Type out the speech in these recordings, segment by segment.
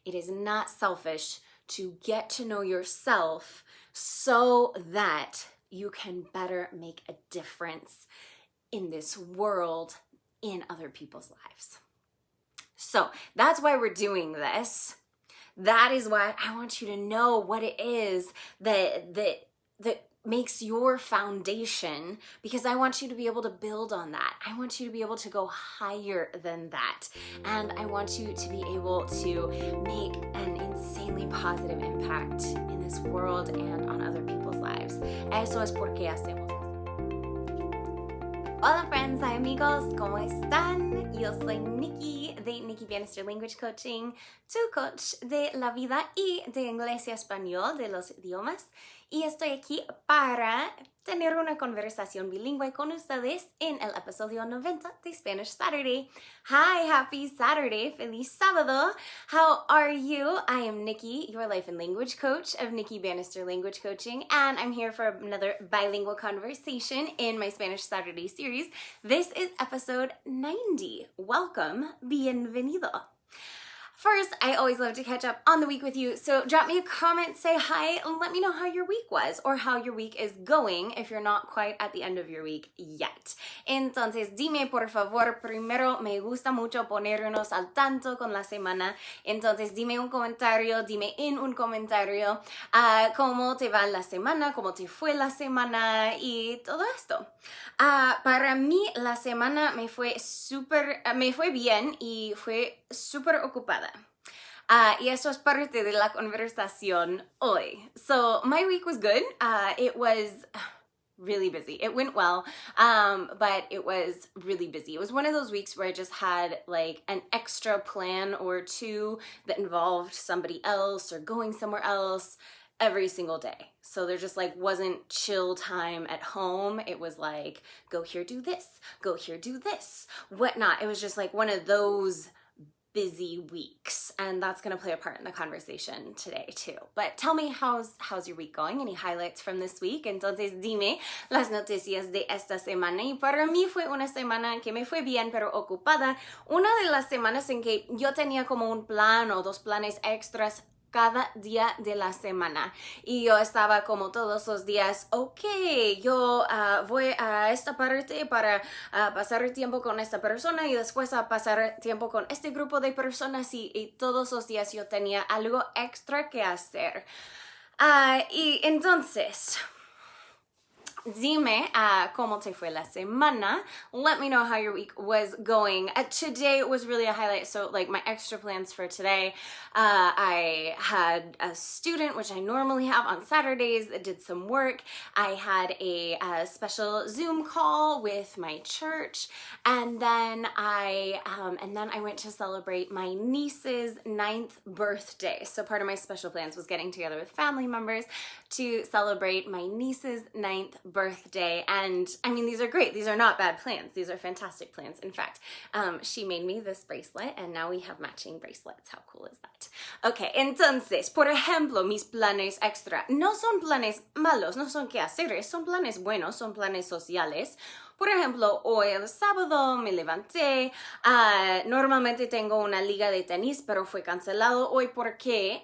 It is not selfish to get to know yourself so that you can better make a difference in this world, in other people's lives. So that's why we're doing this. That is why I want you to know what it is that makes your foundation, because I want you to be able to build on that. I want you to be able to go higher than that. And I want you to be able to make an insanely positive impact in this world and on other people's lives. Eso es porque hacemos. Hola friends, hi amigos, ¿cómo están? Yo soy Nikki de Nikki Bannister Language Coaching, tu coach de la vida y de inglés y español, de los idiomas. Y estoy aquí para tener una conversación bilingüe con ustedes en el episodio 90 de Spanish Saturday. Hi, happy Saturday, feliz sábado. How are you? I am Nikki, your life and language coach of Nikki Bannister Language Coaching, and I'm here for another bilingual conversation in my Spanish Saturday series. This is episode 90. Welcome, bienvenido. First, I always love to catch up on the week with you, so drop me a comment, say hi, and let me know how your week was or how your week is going if you're not quite at the end of your week yet. Entonces, dime por favor, primero me gusta mucho ponernos al tanto con la semana, entonces dime un comentario, dime en un comentario cómo te va la semana, cómo te fue la semana y todo esto. Para mí la semana me fue bien y fue súper ocupada. Y eso es parte de la conversación hoy. So my week was good. It was really busy. It went well, but it was really busy. It was one of those weeks where I just had like an extra plan or two that involved somebody else or going somewhere else every single day. So there just like wasn't chill time at home. It was like, go here, do this, go here, do this, whatnot. It was just like one of those busy weeks, and that's going to play a part in the conversation today too. But tell me, how's your week going? Any highlights from this week? Entonces dime las noticias de esta semana. Y para mí fue una semana que me fue bien pero ocupada. Una de las semanas en que yo tenía como un plan o dos planes extras cada día de la semana, y yo estaba como todos los días, yo voy a esta parte para pasar tiempo con esta persona y después a pasar tiempo con este grupo de personas, y todos los días yo tenía algo extra que hacer. Y entonces, dime cómo te fue la semana. Let me know how your week was going. Today was really a highlight. So like my extra plans for today, I had a student, which I normally have on Saturdays, that did some work. I had a special Zoom call with my church, and then I went to celebrate my niece's 9th birthday. So part of my special plans was getting together with family members to celebrate my niece's 9th birthday. And I mean, these are great. These are not bad plans. These are fantastic plans. In fact, she made me this bracelet, and now we have matching bracelets. How cool is that? Okay, entonces, por ejemplo, mis planes extra no son planes malos, no son quehaceres, son planes buenos, son planes sociales. Por ejemplo, hoy el sábado me levanté, normalmente tengo una liga de tenis, pero fue cancelado hoy porque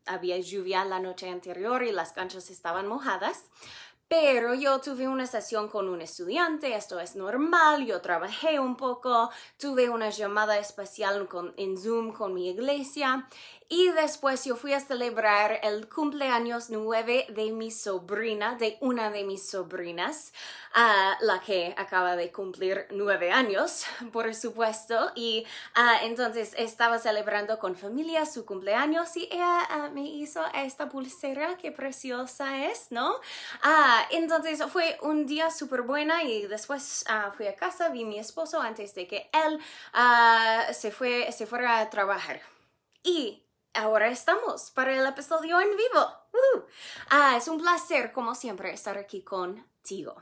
había lluvia la noche anterior y las canchas estaban mojadas. Pero yo tuve una sesión con un estudiante, esto es normal, yo trabajé un poco, tuve una llamada especial en Zoom con mi iglesia, y después yo fui a celebrar el cumpleaños 9 de mi sobrina, de una de mis sobrinas, la que acaba de cumplir 9 años, por supuesto, y entonces estaba celebrando con familia su cumpleaños, y ella me hizo esta pulsera, qué preciosa es, ¿no? Entonces fue un día súper buena, y después fui a casa, vi a mi esposo antes de que él se fuera a trabajar. Y ahora estamos para el episodio en vivo. Es un placer, como siempre, estar aquí contigo.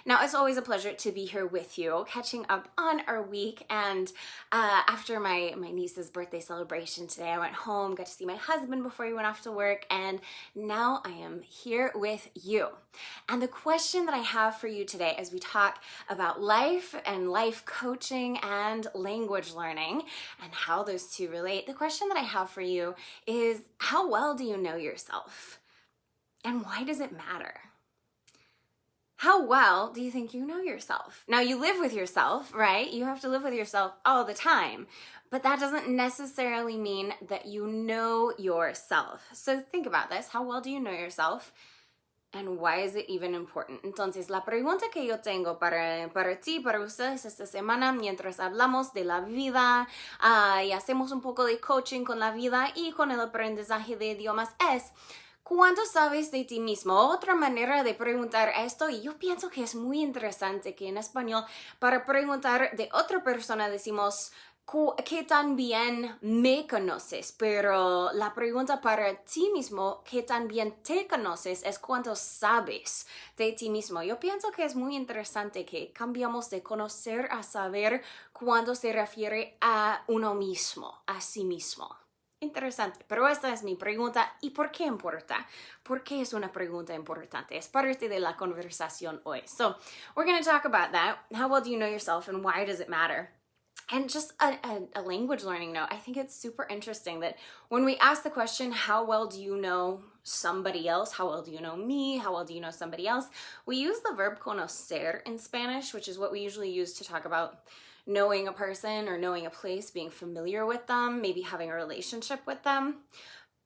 Now, it's always a pleasure to be here with you, catching up on our week. And after my niece's birthday celebration today, I went home, got to see my husband before he went off to work, and now I am here with you. And the question that I have for you today as we talk about life and life coaching and language learning and how those two relate, the question that I have for you is, how well do you know yourself? And why does it matter? How well do you think you know yourself? Now, you live with yourself, right? You have to live with yourself all the time, but that doesn't necessarily mean that you know yourself. So think about this. How well do you know yourself? And why is it even important? Entonces, la pregunta que yo tengo para ti, para ustedes esta semana, mientras hablamos de la vida y hacemos un poco de coaching con la vida y con el aprendizaje de idiomas es, ¿cuánto sabes de ti mismo? Otra manera de preguntar esto, y yo pienso que es muy interesante que en español, para preguntar de otra persona decimos, ¿qué tan bien me conoces? Pero la pregunta para ti mismo, ¿qué tan bien te conoces? Es ¿cuánto sabes de ti mismo? Yo pienso que es muy interesante que cambiamos de conocer a saber cuando se refiere a uno mismo, a sí mismo. Interesante, pero esta es mi pregunta. ¿Y por qué importa? ¿Por qué es una pregunta importante? Es parte de la conversación hoy. So, we're going to talk about that. How well do you know yourself and why does it matter? And just a language learning note, I think it's super interesting that when we ask the question, how well do you know somebody else? How well do you know me? How well do you know somebody else? We use the verb conocer in Spanish, which is what we usually use to talk about knowing a person or knowing a place, being familiar with them, maybe having a relationship with them.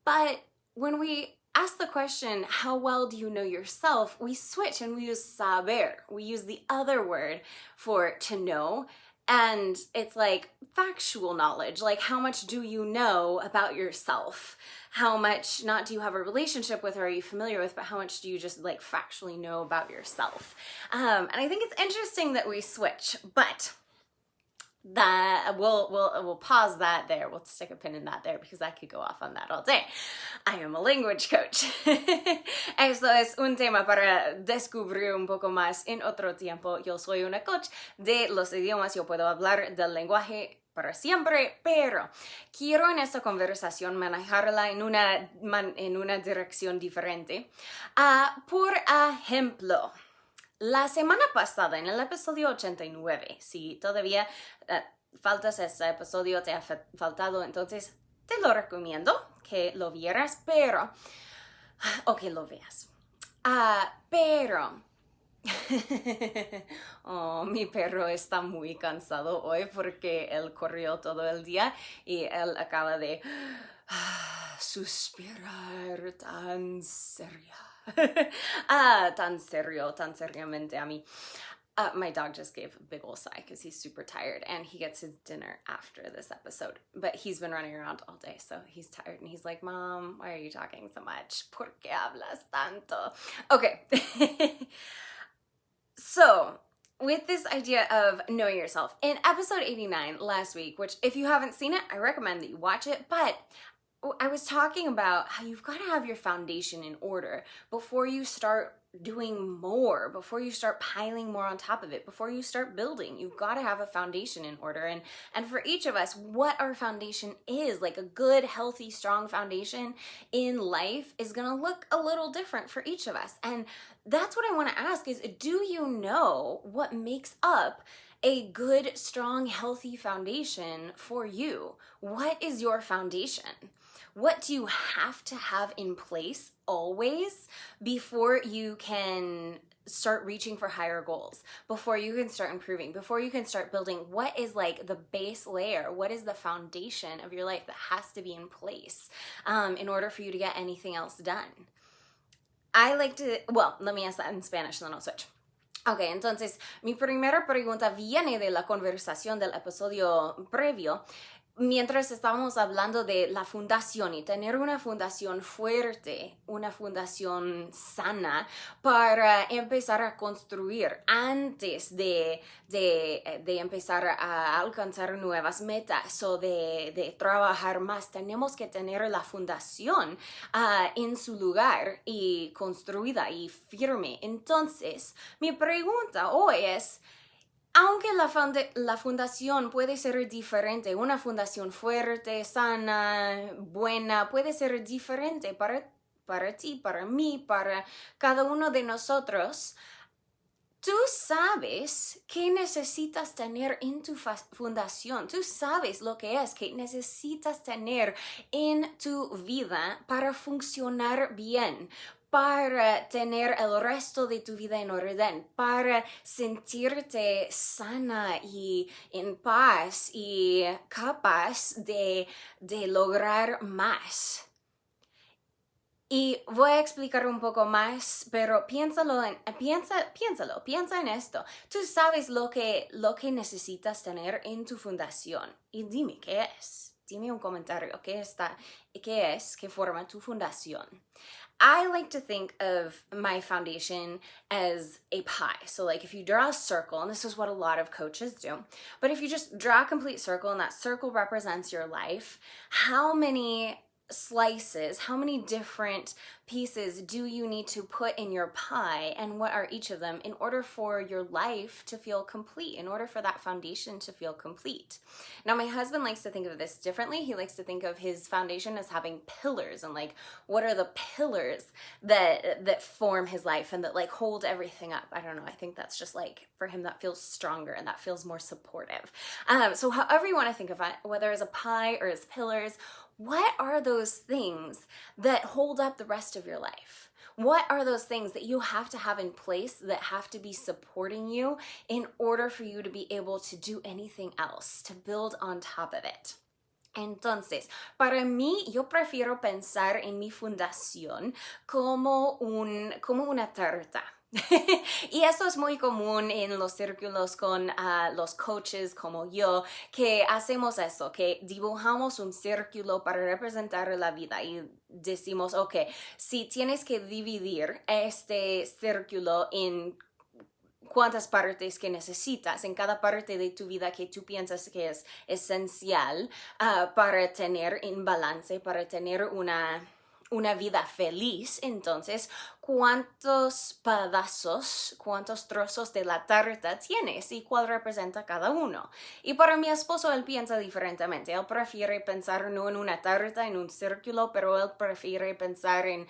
But when we ask the question, how well do you know yourself, we switch and we use saber. We use the other word for to know. And it's like factual knowledge, like how much do you know about yourself? How much, not do you have a relationship with or are you familiar with, but how much do you just like factually know about yourself? And I think it's interesting that we switch, but that we'll pause that there. We'll stick a pin in that there because I could go off on that all day. I am a language coach. Esto es un tema para descubrir un poco más en otro tiempo. Yo soy una coach de los idiomas. Yo puedo hablar del lenguaje para siempre, pero quiero en esta conversación manejarla en una dirección diferente. Por ejemplo, la semana pasada, en el episodio 89, si todavía faltas ese episodio, te ha faltado, entonces te lo recomiendo que lo vieras, pero, o que lo veas. Pero, oh, mi perro está muy cansado hoy porque él corrió todo el día y él acaba de suspirar tan seria. Tan seriamente a mí. My dog just gave a big old sigh because he's super tired and he gets his dinner after this episode. But he's been running around all day, so he's tired. And he's like, Mom, why are you talking so much? ¿Por qué hablas tanto? Okay. So, with this idea of knowing yourself, in episode 89 last week, which if you haven't seen it, I recommend that you watch it, but I was talking about how you've got to have your foundation in order before you start doing more, before you start piling more on top of it, before you start building. You've got to have a foundation in order. And for each of us, what our foundation is, like a good, healthy, strong foundation in life is going to look a little different for each of us. And that's what I want to ask is, do you know what makes up a good, strong, healthy foundation for you? What is your foundation? What do you have to have in place always before you can start reaching for higher goals, before you can start improving, before you can start building? What is like the base layer? What is the foundation of your life that has to be in place in order for you to get anything else done? I like to, well, let me ask that in Spanish, then I'll switch. Ok, entonces, mi primera pregunta viene de la conversación del episodio previo, mientras estábamos hablando de la fundación y tener una fundación fuerte, una fundación sana para empezar a construir antes de empezar a alcanzar nuevas metas o de trabajar más, tenemos que tener la fundación en su lugar y construida y firme. Entonces, mi pregunta hoy es, aunque la fundación puede ser diferente, una fundación fuerte, sana, buena, puede ser diferente para ti, para mí, para cada uno de nosotros, tú sabes qué necesitas tener en tu fundación. Tú sabes lo que es que necesitas tener en tu vida para funcionar bien, para tener el resto de tu vida en orden, para sentirte sana y en paz y capaz de lograr más. Y voy a explicar un poco más, pero piensa en esto. Tú sabes lo que necesitas tener en tu fundación. Y dime, ¿qué es? Dime un comentario, ¿qué es? ¿Qué forma tu fundación? I like to think of my foundation as a pie. So like if you draw a circle, and this is what a lot of coaches do, but if you just draw a complete circle and that circle represents your life, how many slices, how many different pieces do you need to put in your pie, and what are each of them in order for your life to feel complete, in order for that foundation to feel complete? Now, my husband likes to think of this differently. He likes to think of his foundation as having pillars, and like, what are the pillars that form his life and that like hold everything up? I don't know. I think that's just like, for him, that feels stronger and that feels more supportive. So however you want to think of it, whether as a pie or as pillars, what are those things that hold up the rest of your life? What are those things that you have to have in place that have to be supporting you in order for you to be able to do anything else, to build on top of it? Entonces, para mí, yo prefiero pensar en mi fundación como una tarta. Y esto es muy común en los círculos con los coaches como yo, que hacemos eso, que dibujamos un círculo para representar la vida y decimos, ok, si tienes que dividir este círculo en cuántas partes que necesitas, en cada parte de tu vida que tú piensas que es esencial para tener en balance, para tener una vida feliz, entonces, ¿cuántos pedazos, cuántos trozos de la tarta tienes y cuál representa cada uno? Y para mi esposo, él piensa diferentemente. Él prefiere pensar no en una tarta, en un círculo, pero él prefiere pensar en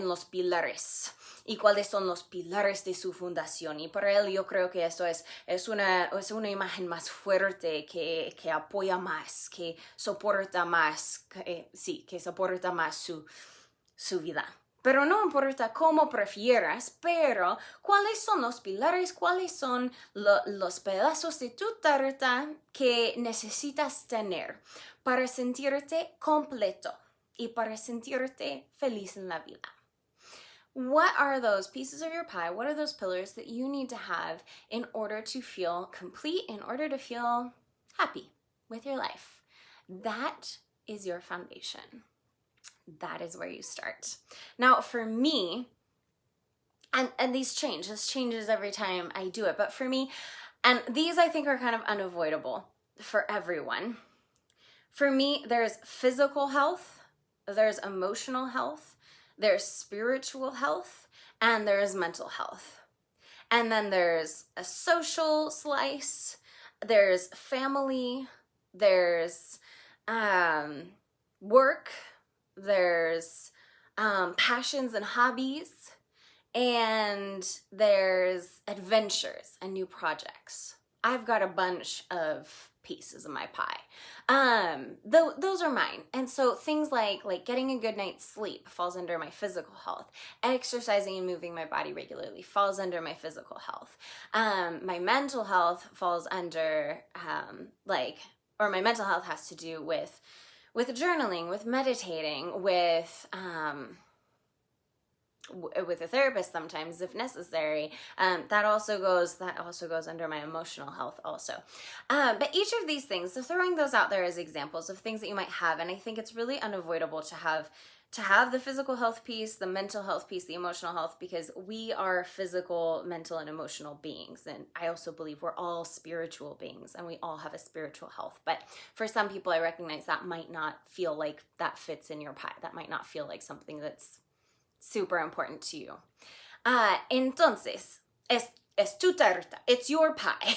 los pilares. ¿Y cuáles son los pilares de su fundación? Y para él yo creo que esto es una imagen más fuerte, que apoya más, que soporta más, que soporta más su vida. Pero no importa cómo prefieras, pero ¿cuáles son los pilares? ¿Cuáles son los pedazos de tu tarta que necesitas tener para sentirte completo y para sentirte feliz en la vida? What are those pieces of your pie? What are those pillars that you need to have in order to feel complete, in order to feel happy with your life? That is your foundation. That is where you start. Now, for me, and this changes every time I do it, but for me, and these I think are kind of unavoidable for everyone. For me, there's physical health, there's emotional health, there's spiritual health, and there's mental health. And then there's a social slice, there's family, there's work, there's passions and hobbies, and there's adventures and new projects. I've got a bunch of pieces of my pie. Those are mine. And so things like getting a good night's sleep falls under my physical health. Exercising and moving my body regularly falls under my physical health. My mental health falls under my mental health has to do with journaling, with meditating, with with a therapist sometimes if necessary. That also goes under my emotional health also. But each of these things, so throwing those out there as examples of things that you might have, and I think it's really unavoidable to have the physical health piece, the mental health piece, the emotional health, because we are physical, mental, and emotional beings. And I also believe we're all spiritual beings and we all have a spiritual health. But for some people, I recognize that might not feel like that fits in your pie. That might not feel like something that's super important to you. Entonces, es tu tarta. It's your pie.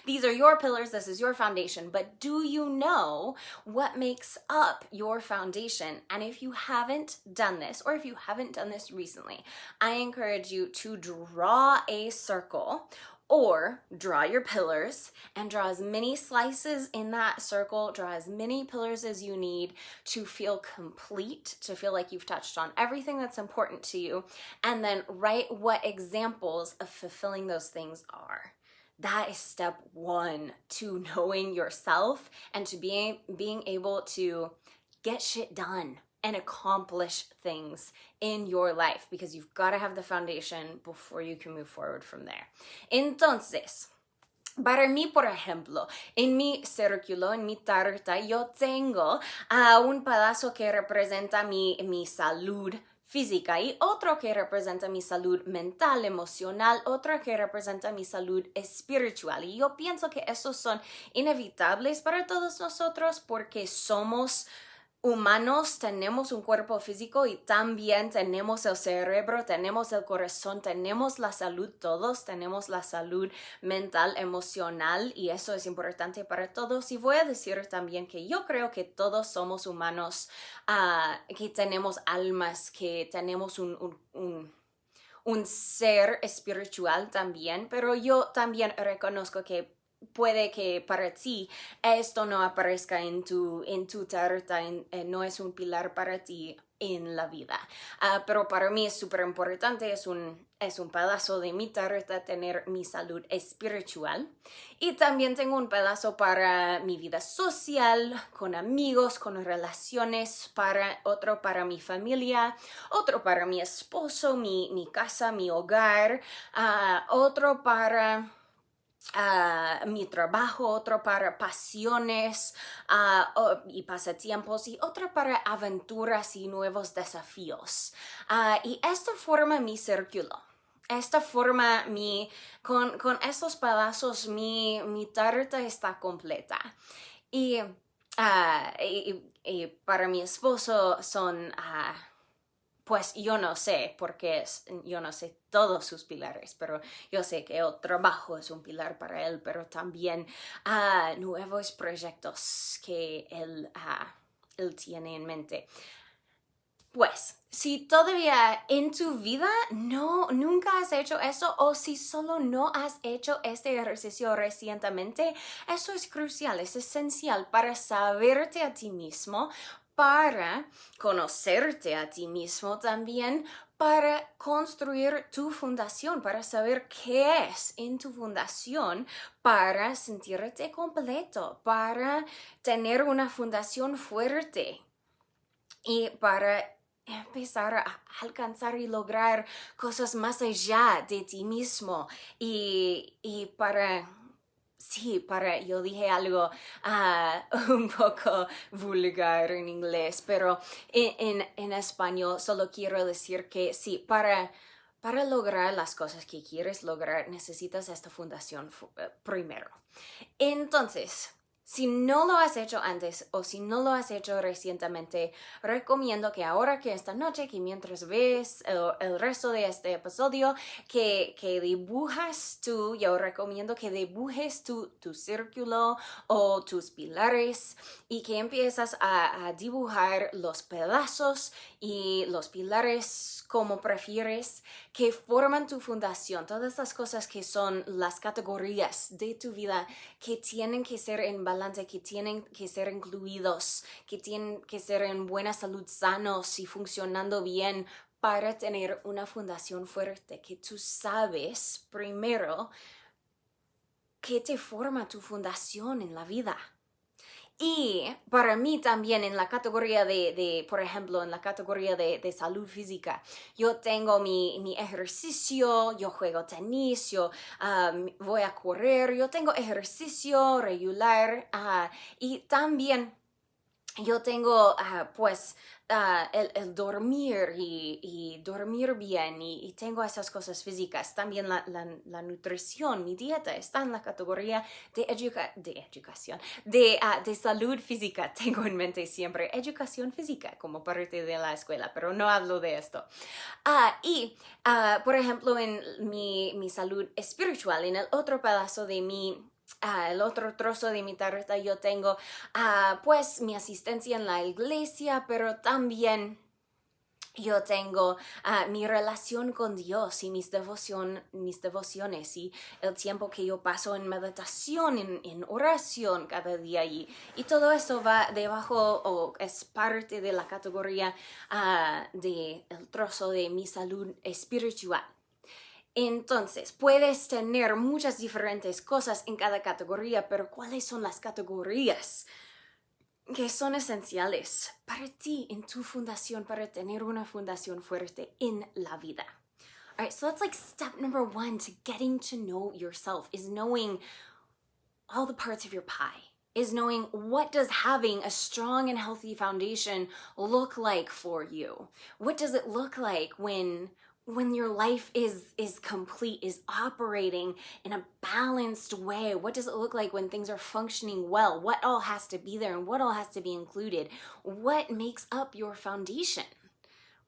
These are your pillars. This is your foundation. But do you know what makes up your foundation? And if you haven't done this, or if you haven't done this recently, I encourage you to draw a circle or draw your pillars and draw as many slices in that circle, draw as many pillars as you need to feel complete, to feel like you've touched on everything that's important to you, and then write what examples of fulfilling those things are. That is step one to knowing yourself and to being able to get shit done and accomplish things in your life, because you've got to have the foundation before you can move forward from there. Entonces, para mí, por ejemplo, en mi círculo, en mi tarta, yo tengo un pedazo que representa mi salud física y otro que representa mi salud mental, emocional, otro que representa mi salud espiritual. Y yo pienso que esos son inevitables para todos nosotros porque somos humanos, tenemos un cuerpo físico y también tenemos el cerebro, tenemos el corazón, tenemos la salud, todos tenemos la salud mental, emocional, y eso es importante para todos. Y voy a decir también que yo creo que todos somos humanos, que tenemos almas, que tenemos un ser espiritual también, pero yo también reconozco que puede que para ti esto no aparezca en tu tarta, no es un pilar para ti en la vida. Pero para mí es súper importante, es un pedazo de mi tarta tener mi salud espiritual. Y también tengo un pedazo para mi vida social, con amigos, con relaciones, otro para mi familia, otro para mi esposo, mi casa, mi hogar, otro para mi trabajo, otro para pasiones y pasatiempos, y otro para aventuras y nuevos desafíos. Y esto forma mi círculo. Esta forma con estos pedazos mi tarta está completa. Y para mi esposo son... pues yo no sé, porque yo no sé todos sus pilares, pero yo sé que el trabajo es un pilar para él, pero también nuevos proyectos que él tiene en mente. Pues, si todavía en tu vida nunca has hecho eso, o si solo no has hecho este ejercicio recientemente, eso es crucial, es esencial para saberte a ti mismo, para conocerte a ti mismo también, para construir tu fundación, para saber qué es en tu fundación, para sentirte completo, para tener una fundación fuerte y para empezar a alcanzar y lograr cosas más allá de ti mismo y para... Sí, yo dije algo un poco vulgar en inglés, pero en español solo quiero decir que sí, para lograr las cosas que quieres lograr, necesitas esta fundación primero. Entonces, si no lo has hecho antes o si no lo has hecho recientemente, recomiendo que ahora, que esta noche, que mientras ves el resto de este episodio, que dibujas yo recomiendo que dibujes tu círculo o tus pilares y que empiezas a dibujar los pedazos y los pilares como prefieres, que forman tu fundación, todas las cosas que son las categorías de tu vida que tienen que ser en balance, que tienen que ser incluidos, que tienen que ser en buena salud, sanos y funcionando bien para tener una fundación fuerte, que tú sabes primero qué te forma tu fundación en la vida. Y para mí también en la categoría por ejemplo, en la categoría de salud física, yo tengo mi ejercicio, yo juego tenis, yo voy a correr, yo tengo ejercicio regular y también yo tengo el dormir y dormir bien y tengo esas cosas físicas. También la nutrición, mi dieta está en la categoría de salud física. Tengo en mente siempre educación física como parte de la escuela, pero no hablo de esto. Por ejemplo, en mi salud espiritual, en el otro pedazo de el otro trozo de mi tarjeta yo tengo pues mi asistencia en la iglesia, pero también yo tengo mi relación con Dios y mis devociones y el tiempo que yo paso en meditación, en oración cada día y todo eso va debajo o es parte de la categoría del trozo de mi salud espiritual. Entonces, puedes tener muchas diferentes cosas en cada categoría, pero ¿cuáles son las categorías que son esenciales para ti en tu fundación, para tener una fundación fuerte en la vida? All right, so that's like step number 1 to getting to know yourself, is knowing all the parts of your pie, is knowing what does having a strong and healthy foundation look like for you? What does it look like when your life is complete, is operating in a balanced way? What does it look like when things are functioning well? What all has to be there and what all has to be included? What makes up your foundation?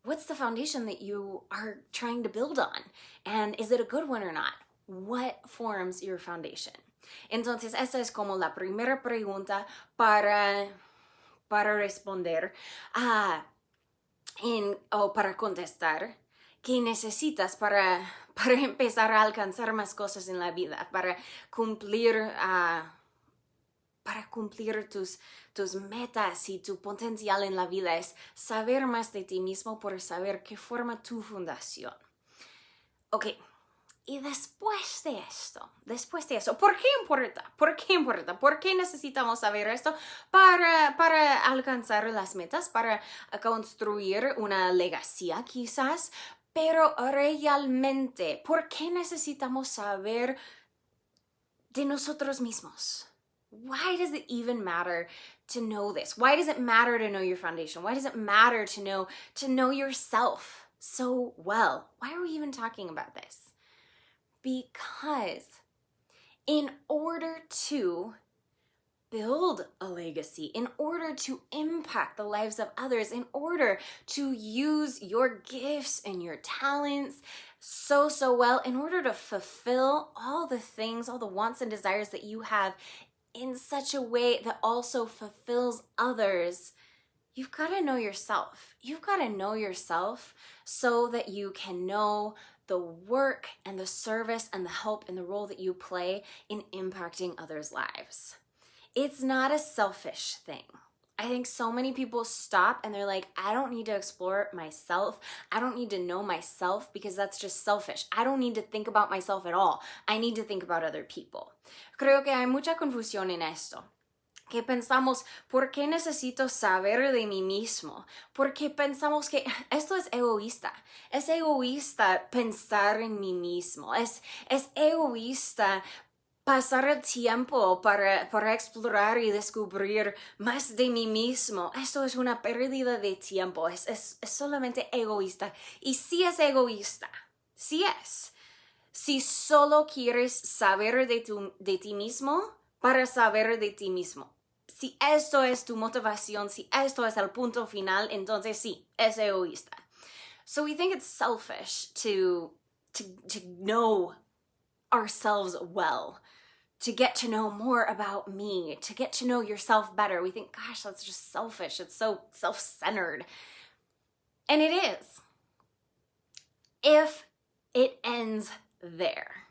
What's the foundation that you are trying to build on? And is it a good one or not? What forms your foundation? Entonces, esa es como la primera pregunta para responder o para contestar. ¿Qué necesitas para empezar a alcanzar más cosas en la vida? Para cumplir tus metas y tu potencial en la vida. Es saber más de ti mismo por saber qué forma tu fundación. Ok. Y después de eso, ¿por qué importa? ¿Por qué importa? ¿Por qué necesitamos saber esto? Para alcanzar las metas, para construir una legacía quizás, pero realmente, ¿por qué necesitamos saber de nosotros mismos? Why does it even matter to know this? Why does it matter to know your foundation? Why does it matter to know yourself so well? Why are we even talking about this? Because in order to build a legacy, in order to impact the lives of others, in order to use your gifts and your talents so well, in order to fulfill all the things, all the wants and desires that you have in such a way that also fulfills others, you've got to know yourself. You've got to know yourself so that you can know the work and the service and the help and the role that you play in impacting others' lives. It's not a selfish thing. I think so many people stop and they're like, I don't need to explore myself. I don't need to know myself because that's just selfish. I don't need to think about myself at all. I need to think about other people. Creo que hay mucha confusión en esto. Que pensamos, ¿por qué necesito saber de mí mismo? Porque pensamos que esto es egoísta. Es egoísta pensar en mí mismo. Es egoísta pasar el tiempo para explorar y descubrir más de mí mismo. Esto es una pérdida de tiempo. Es solamente egoísta. Y sí es egoísta. Sí es. Si solo quieres saber de ti mismo para saber de ti mismo. Si esto es tu motivación, si esto es el punto final, entonces sí, es egoísta. So we think it's selfish to know ourselves well, to get to know more about me, to get to know yourself better. We think, gosh, that's just selfish. It's so self-centered. And it is. If it ends there.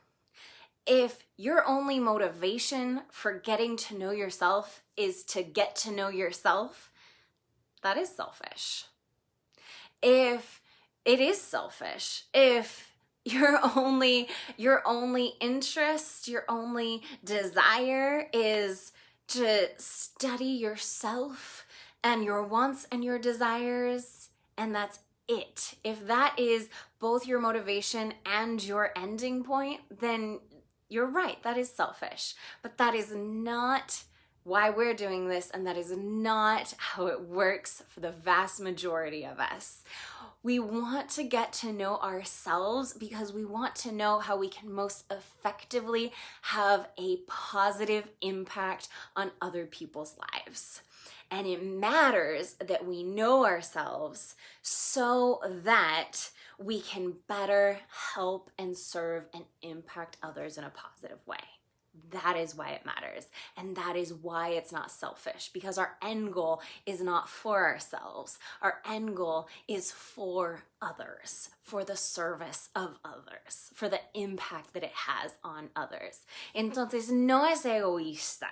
If your only motivation for getting to know yourself is to get to know yourself, that is selfish. If it is selfish, if your only interest, your only desire is to study yourself and your wants and your desires, and that's it. If that is both your motivation and your ending point, then you're right, that is selfish. But that is not why we're doing this, and that is not how it works for the vast majority of us. We want to get to know ourselves because we want to know how we can most effectively have a positive impact on other people's lives. And it matters that we know ourselves so that we can better help and serve and impact others in a positive way. That is why it matters. And that is why it's not selfish, because our end goal is not for ourselves. Our end goal is for others, for the service of others, for the impact that it has on others. Entonces, no es egoísta.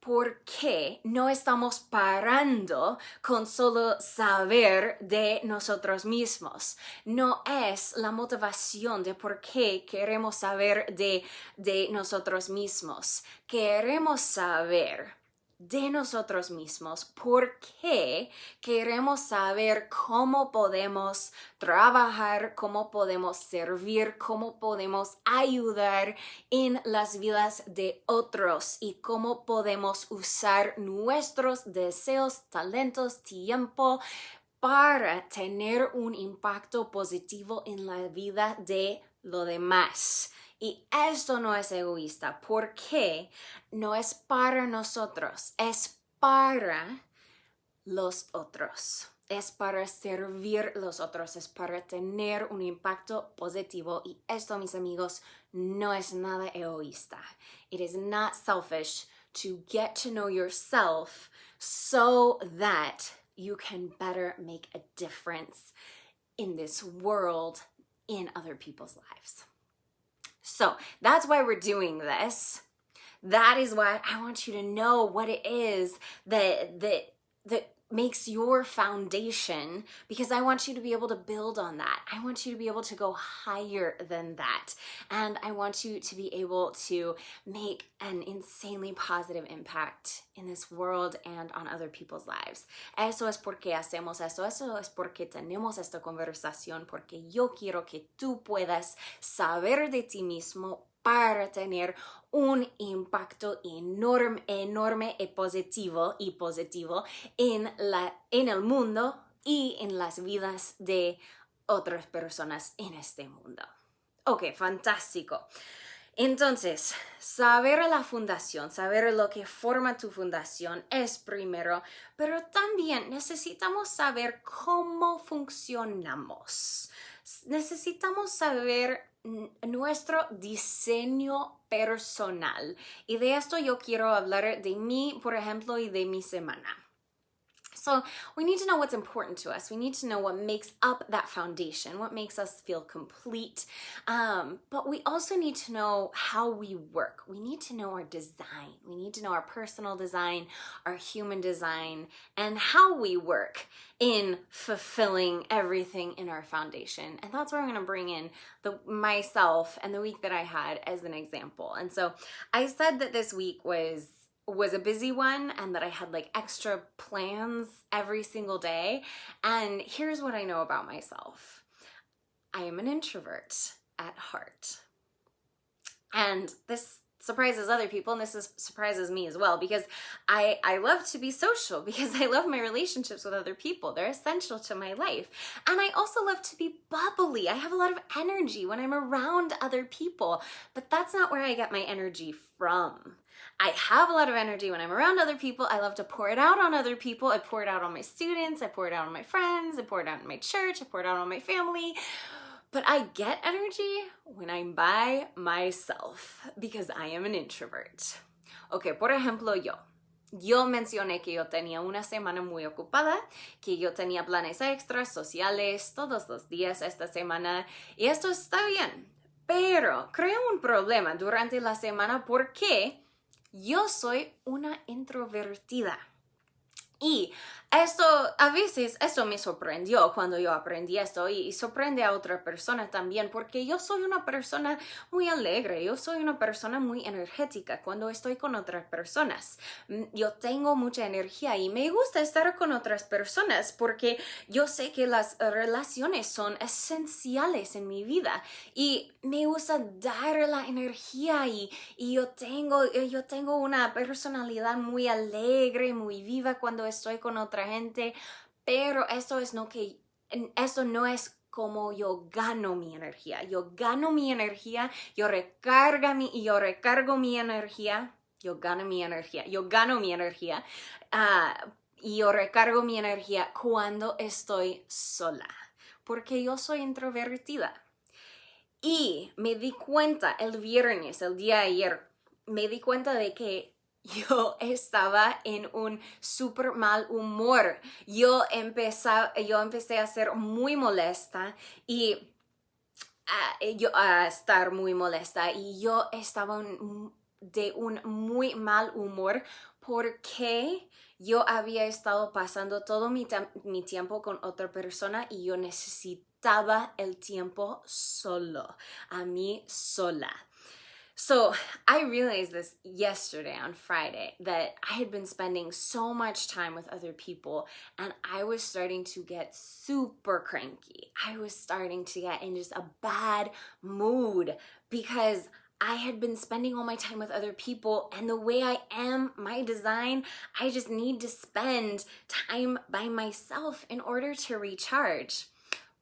Porque no estamos parando con solo saber de nosotros mismos. No es la motivación de por qué queremos saber de nosotros mismos. Queremos saber de nosotros mismos porque queremos saber cómo podemos trabajar, cómo podemos servir, cómo podemos ayudar en las vidas de otros y cómo podemos usar nuestros deseos, talentos, tiempo para tener un impacto positivo en la vida de los demás. Y esto no es egoísta, porque no es para nosotros, es para los otros. Es para servir los otros, es para tener un impacto positivo. Y esto, mis amigos, no es nada egoísta. It is not selfish to get to know yourself so that you can better make a difference in this world, in other people's lives. So that's why we're doing this. That is why I want you to know what it is that makes your foundation, because I want you to be able to build on that. I want you to be able to go higher than that. And I want you to be able to make an insanely positive impact in this world and on other people's lives. Eso es porque hacemos esto. Eso es porque tenemos esta conversación, porque yo quiero que tú puedas saber de ti mismo para tener un impacto enorme y positivo en el mundo y en las vidas de otras personas en este mundo. Ok, fantástico. Entonces, saber la fundación, saber lo que forma tu fundación es primero, pero también necesitamos saber cómo funcionamos. Necesitamos saber nuestro diseño personal. Y de esto yo quiero hablar de mí, por ejemplo, y de mi semana. So we need to know what's important to us. We need to know what makes up that foundation, what makes us feel complete. But we also need to know how we work. We need to know our design. We need to know our personal design, our human design, and how we work in fulfilling everything in our foundation. And that's where I'm going to bring in myself and the week that I had as an example. And so I said that this week was a busy one and that I had like extra plans every single day. And here's what I know about myself. I am an introvert at heart. And this surprises other people, and this surprises me as well, because I love to be social, because I love my relationships with other people. They're essential to my life. And I also love to be bubbly. I have a lot of energy when I'm around other people, but that's not where I get my energy from. I have a lot of energy when I'm around other people. I love to pour it out on other people. I pour it out on my students. I pour it out on my friends. I pour it out on my church. I pour it out on my family. But I get energy when I'm by myself, because I am an introvert. Ok, por ejemplo, yo mencioné que yo tenía una semana muy ocupada, que yo tenía planes extras, sociales, todos los días esta semana, y esto está bien. Pero creo un problema durante la semana porque yo soy una introvertida. Y a veces esto me sorprendió cuando yo aprendí esto y sorprende a otra persona también porque yo soy una persona muy alegre, yo soy una persona muy energética cuando estoy con otras personas. Yo tengo mucha energía y me gusta estar con otras personas porque yo sé que las relaciones son esenciales en mi vida y me gusta dar la energía y yo tengo una personalidad muy alegre, muy viva cuando estoy con otra gente, pero esto no es como yo gano mi energía. Yo gano mi energía, yo recargo mi energía, yo gano mi energía y yo recargo mi energía cuando estoy sola, porque yo soy introvertida. Y me di cuenta el viernes, el día de ayer, me di cuenta de que yo estaba en un súper mal humor. Yo empecé a ser muy molesta y a estar muy molesta y yo estaba de un muy mal humor porque yo había estado pasando todo mi tiempo con otra persona y yo necesitaba el tiempo solo, a mí sola. So I realized this yesterday on Friday that I had been spending so much time with other people and I was starting to get super cranky. I was starting to get in just a bad mood because I had been spending all my time with other people and the way I am, my design, I just need to spend time by myself in order to recharge.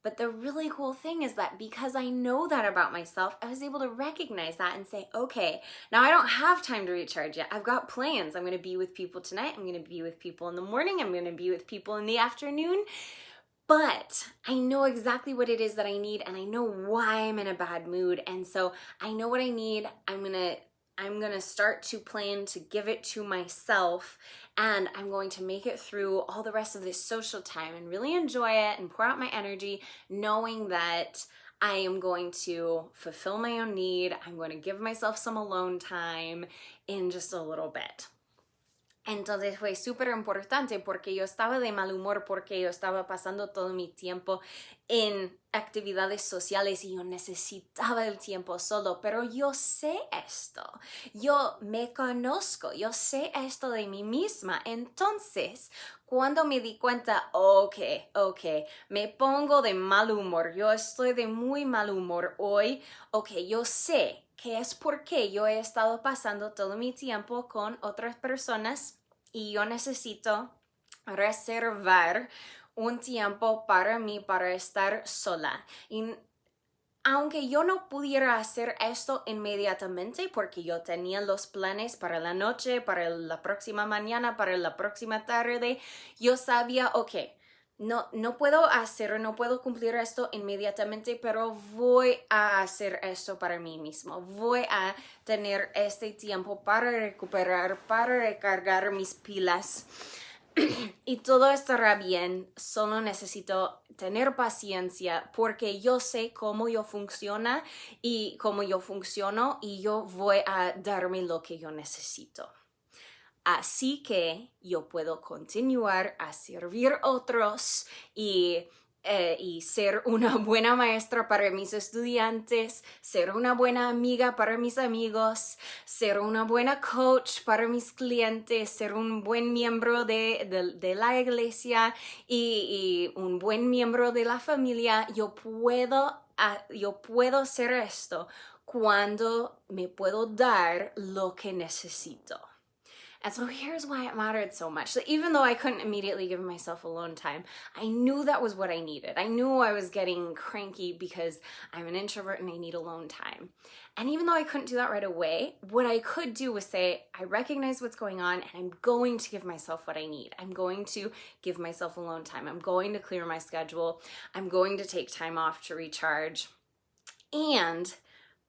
But the really cool thing is that because I know that about myself, I was able to recognize that and say, okay, now I don't have time to recharge yet. I've got plans. I'm going to be with people tonight. I'm going to be with people in the morning. I'm going to be with people in the afternoon. But I know exactly what it is that I need and I know why I'm in a bad mood. And so I know what I need. I'm going to start to plan to give it to myself and I'm going to make it through all the rest of this social time and really enjoy it and pour out my energy knowing that I am going to fulfill my own need. I'm going to give myself some alone time in just a little bit. Entonces fue súper importante porque yo estaba de mal humor porque yo estaba pasando todo mi tiempo en actividades sociales y yo necesitaba el tiempo solo, pero yo sé esto, yo me conozco, yo sé esto de mí misma. Entonces, cuando me di cuenta, ok, me pongo de mal humor, yo estoy de muy mal humor hoy, ok, yo sé que es porque yo he estado pasando todo mi tiempo con otras personas y yo necesito reservar un tiempo para mí, para estar sola. Y aunque yo no pudiera hacer esto inmediatamente porque yo tenía los planes para la noche, para la próxima mañana, para la próxima tarde, yo sabía, ok, no puedo cumplir esto inmediatamente, pero voy a hacer esto para mí mismo. Voy a tener este tiempo para recuperar, para recargar mis pilas. Y todo estará bien, solo necesito tener paciencia porque yo sé cómo yo funciono y cómo yo funciono y yo voy a darme lo que yo necesito. Así que yo puedo continuar a servir a otros y ser una buena maestra para mis estudiantes, ser una buena amiga para mis amigos, ser una buena coach para mis clientes, ser un buen miembro de la iglesia y un buen miembro de la familia. Yo puedo hacer esto cuando me puedo dar lo que necesito. And so here's why it mattered so much. So even though I couldn't immediately give myself alone time, I knew that was what I needed. I knew I was getting cranky because I'm an introvert and I need alone time. And even though I couldn't do that right away, what I could do was say, I recognize what's going on and I'm going to give myself what I need. I'm going to give myself alone time. I'm going to clear my schedule. I'm going to take time off to recharge. And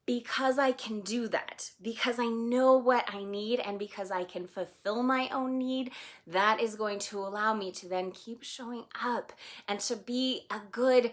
because I can do that, because I know what I need and because I can fulfill my own need, that is going to allow me to then keep showing up and to be a good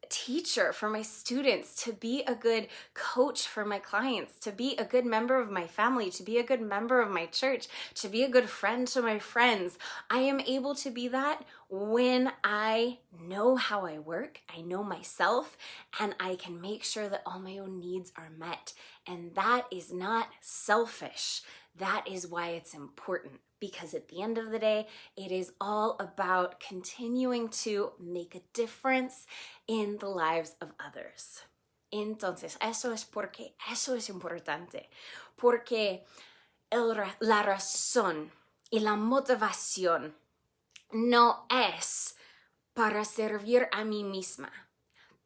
teacher for my students, to be a good coach for my clients, to be a good member of my family, to be a good member of my church, to be a good friend to my friends. I am able to be that when I know how I work, I know myself, and I can make sure that all my own needs are met. And that is not selfish. That is why it's important, because at the end of the day, it is all about continuing to make a difference in the lives of others. Entonces, eso es porque eso es importante, porque la razón y la motivación no es para servir a mí misma,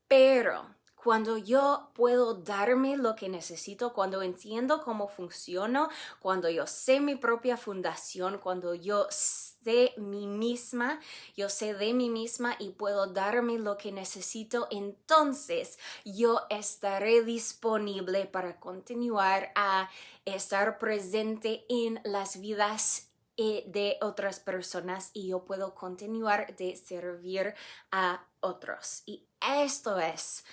pero cuando yo puedo darme lo que necesito, cuando entiendo cómo funciono, cuando yo sé mi propia fundación, cuando yo sé mí misma, yo sé de mí misma y puedo darme lo que necesito, entonces yo estaré disponible para continuar a estar presente en las vidas de otras personas y yo puedo continuar de servir a otros. Y esto es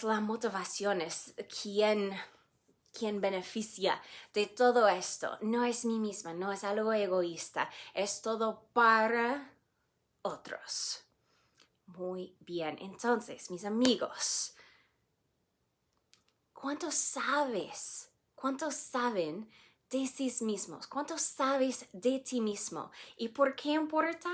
la motivación, es quien beneficia de todo esto. No es mí misma, no es algo egoísta, es todo para otros. Muy bien, entonces, mis amigos, ¿cuántos sabes? ¿Cuántos saben de sí mismos? ¿Cuántos sabes de ti mismo? ¿Y por qué importa?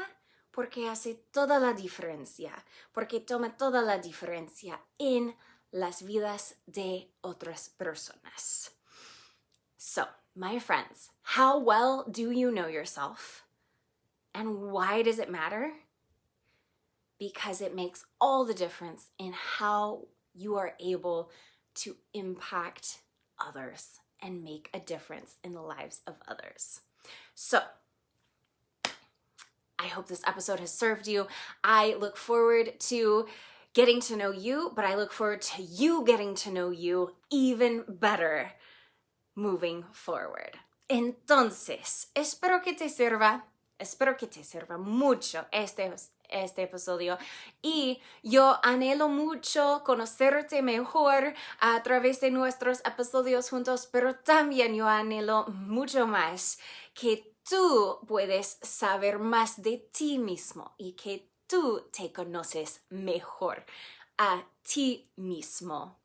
Porque hace toda la diferencia, porque toma toda la diferencia en las vidas de otras personas. So, my friends, how well do you know yourself? And why does it matter? Because it makes all the difference in how you are able to impact others and make a difference in the lives of others. So, I hope this episode has served you. I look forward to getting to know you, but I look forward to you getting to know you even better moving forward. Entonces, espero que te sirva mucho este episodio y yo anhelo mucho conocerte mejor a través de nuestros episodios juntos, pero también yo anhelo mucho más que tú puedes saber más de ti mismo y que tú te conoces mejor a ti mismo.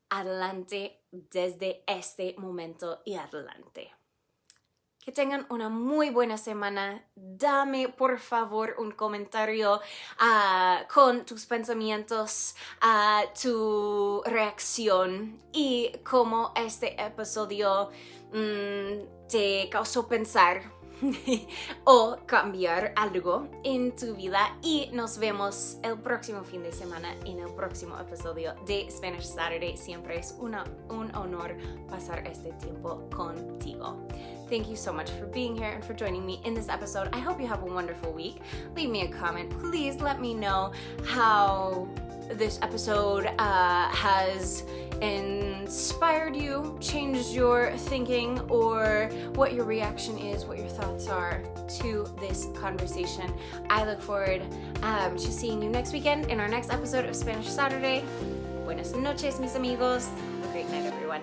Adelante desde este momento y adelante. Que tengan una muy buena semana. Dame, por favor, un comentario con tus pensamientos, tu reacción y cómo este episodio te causó pensar o cambiar algo en tu vida. Y nos vemos el próximo fin de semana en el próximo episodio de Spanish Saturday. Siempre es un honor pasar este tiempo contigo. Thank you so much for being here and for joining me in this episode. I hope you have a wonderful week. Leave me a comment. Please let me know how this episode has inspired you, changed your thinking, or what your reaction is, what your thoughts are to this conversation. I look forward to seeing you next weekend in our next episode of Spanish Saturday. Buenas noches, mis amigos. Have a great night, everyone.